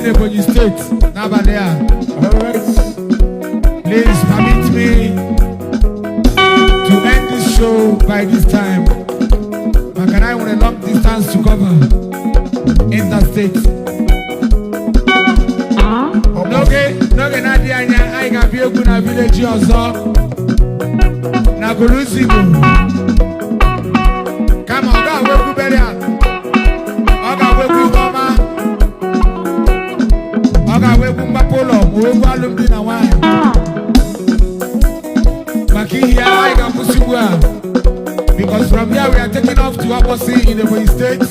Ebonyi State. Nabalea. Alright. Please permit me to end this show by this time. Can I want a long distance to cover interstate? Noge Nadianya, I can be a good village also. Nakulusibo. Come on, go away to Beria. Oga away to Mama. Oga away to Mapolo. We go alumni na wine. Maki here, I can Musibua. Because from here we are taking off to Abosi in the Ebonyi State.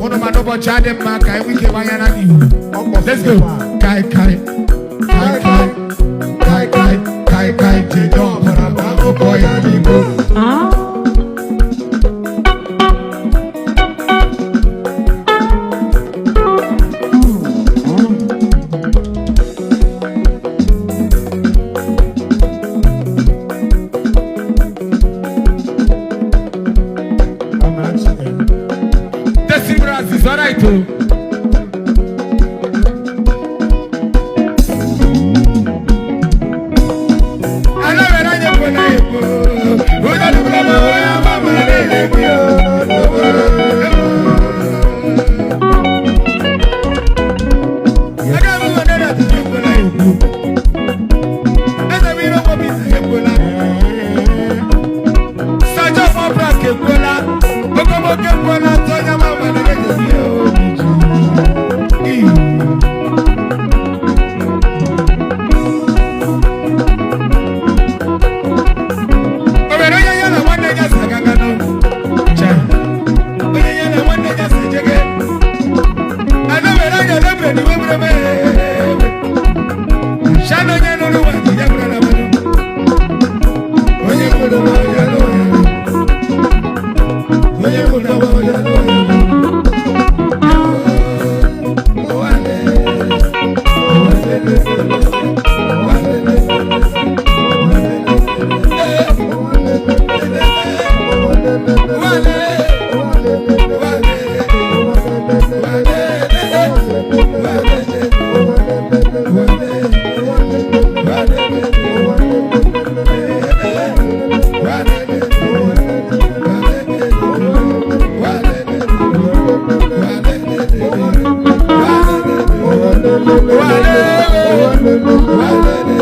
Onyeoma Manu Chadem Maka, we came Let's go. Kai Kai. Kai Kai. Kai Kai. Kai Kai. Jejo Oparaku boy and Igbo. Is all right too. Sir Joe Oparaku Wale.